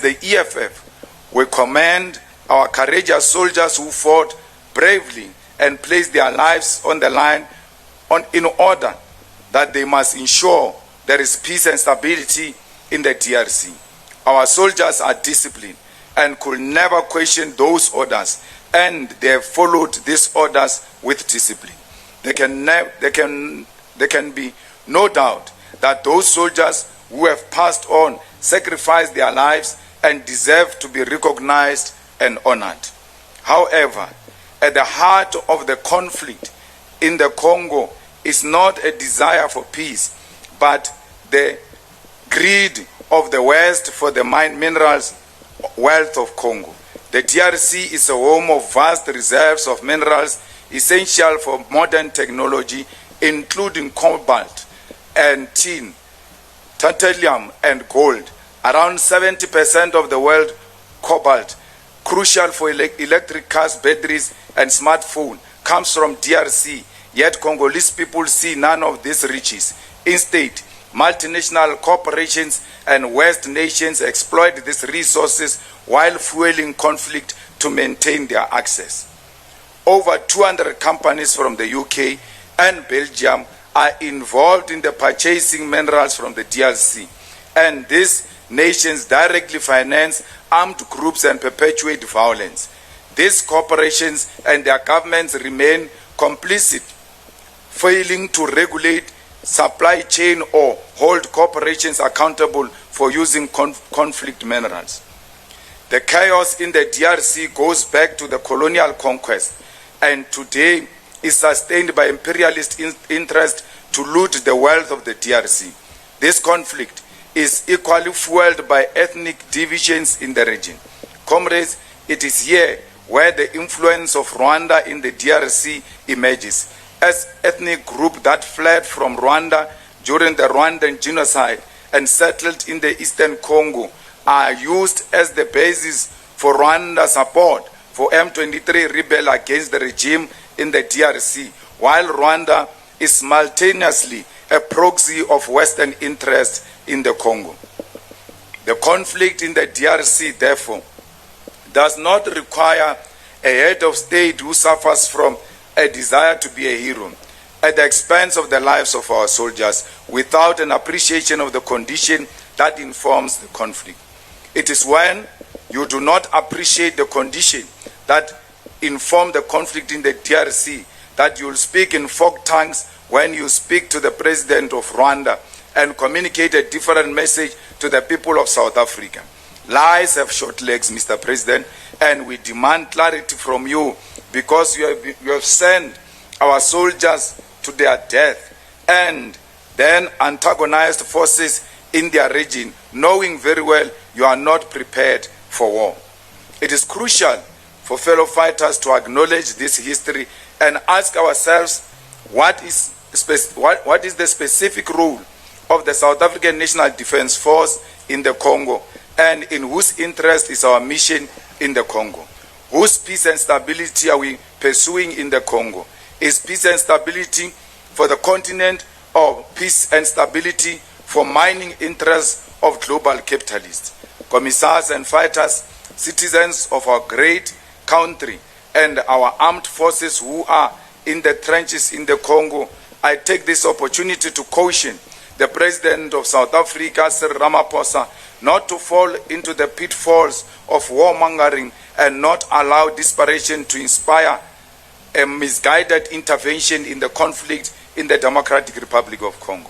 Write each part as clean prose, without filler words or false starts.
the EFF, we commend our courageous soldiers who fought bravely and placed their lives on the line in order that they must ensure there is peace and stability in the DRC. Our soldiers are disciplined and could never question those orders, and they have followed these orders with discipline. There can be no doubt that those soldiers who have passed on sacrificed their lives and deserve to be recognized and honored. However, at the heart of the conflict in the Congo is not a desire for peace, but the greed of the West for the minerals wealth of Congo. The DRC is a home of vast reserves of minerals essential for modern technology, including cobalt and tin, titanium and gold. Around 70% of the world cobalt, crucial for electric cars, batteries, and smartphones, comes from DRC, yet Congolese people see none of these riches. Instead, multinational corporations and West nations exploit these resources while fueling conflict to maintain their access. Over 200 companies from the UK and Belgium are involved in the purchasing minerals from the DRC, and these nations directly finance armed groups and perpetuate violence. These corporations and their governments remain complicit, failing to regulate supply chain or hold corporations accountable for using conflict minerals. The chaos in the DRC goes back to the colonial conquest, and today is sustained by imperialist interest to loot the wealth of the DRC. This conflict is equally fueled by ethnic divisions in the region. Comrades, it is here where the influence of Rwanda in the DRC emerges. As ethnic group that fled from Rwanda during the Rwandan genocide and settled in the eastern Congo are used as the basis for Rwanda support for M23 rebel against the regime in the DRC, while Rwanda is simultaneously a proxy of Western interests in the Congo. The conflict in the DRC, therefore, does not require a head of state who suffers from a desire to be a hero at the expense of the lives of our soldiers without an appreciation of the condition that informs the conflict. It is when you do not appreciate the condition that inform the conflict in the DRC that you will speak in folk tongues when you speak to the president of Rwanda and communicate a different message to the people of South Africa. Lies have short legs, Mr. President, and we demand clarity from you because you have sent our soldiers to their death and then antagonized forces in their region, knowing very well you are not prepared for war. It is crucial for fellow fighters to acknowledge this history and ask ourselves what is the specific role of the South African National Defense Force in the Congo, and in whose interest is our mission in the Congo? Whose peace and stability are we pursuing in the Congo? Is peace and stability for the continent, or peace and stability for mining interests of global capitalists? Commissars and fighters, citizens of our great country, and our armed forces who are in the trenches in the Congo, I take this opportunity to caution the President of South Africa, Cyril Ramaphosa, not to fall into the pitfalls of warmongering and not allow desperation to inspire a misguided intervention in the conflict in the Democratic Republic of Congo.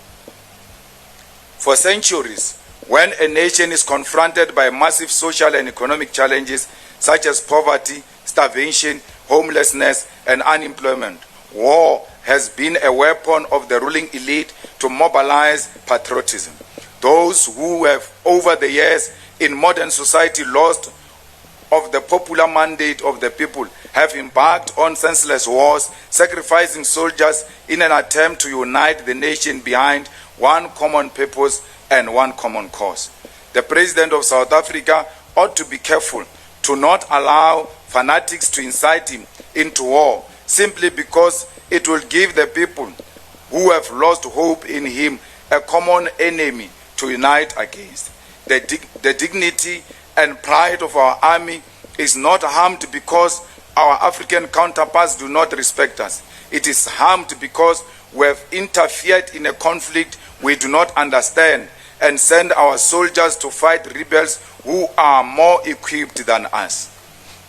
For centuries, when a nation is confronted by massive social and economic challenges such as poverty, starvation, homelessness, and unemployment, war has been a weapon of the ruling elite to mobilize patriotism. Those who have, over the years in modern society, lost of the popular mandate of the people, have embarked on senseless wars, sacrificing soldiers in an attempt to unite the nation behind one common purpose and one common cause. The President of South Africa ought to be careful to not allow fanatics to incite him into war simply because it will give the people who have lost hope in him a common enemy to unite against. The dignity and pride of our army is not harmed because our African counterparts do not respect us. It is harmed because we have interfered in a conflict we do not understand and send our soldiers to fight rebels who are more equipped than us.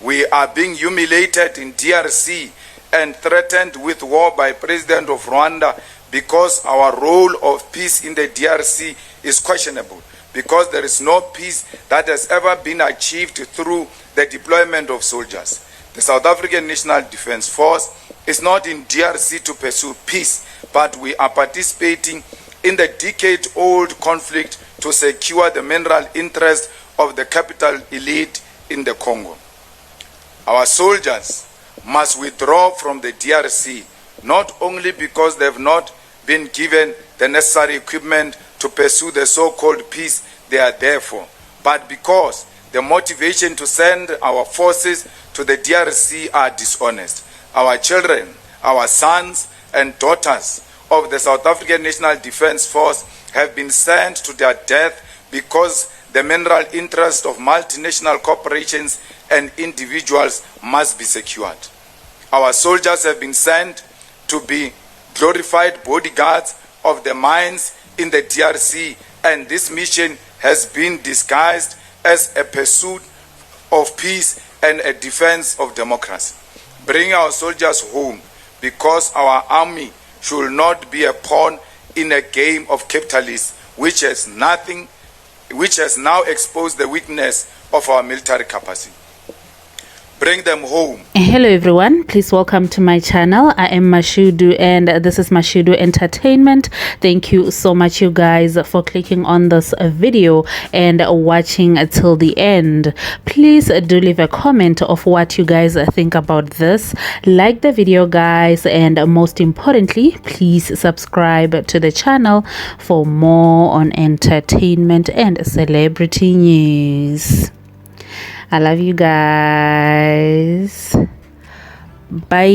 We are being humiliated in DRC and threatened with war by President of Rwanda because our role of peace in the DRC is questionable, because there is no peace that has ever been achieved through the deployment of soldiers. The South African National Defence Force is not in DRC to pursue peace, but we are participating in the decade-old conflict to secure the mineral interest of the capital elite in the Congo. Our soldiers must withdraw from the DRC, not only because they have not been given the necessary equipment to pursue the so-called peace they are there for, but because the motivation to send our forces to the DRC are dishonest. Our children, our sons and daughters of the South African National Defence Force have been sent to their death because the mineral interest of multinational corporations and individuals must be secured. Our soldiers have been sent to be glorified bodyguards of the mines in the DRC, and this mission has been disguised as a pursuit of peace and a defense of democracy. Bring our soldiers home, because our army should not be a pawn in a game of capitalists which has now exposed the weakness of our military capacity. Bring them home. Hello everyone, please welcome to my channel. I am Mashudu and this is Mashudu Entertainment. Thank you so much you guys for clicking on this video and watching till the end. Please do leave a comment of what you guys think about this. Like the video guys, and most importantly, please subscribe to the channel for more on entertainment and celebrity news. I love you guys. Bye.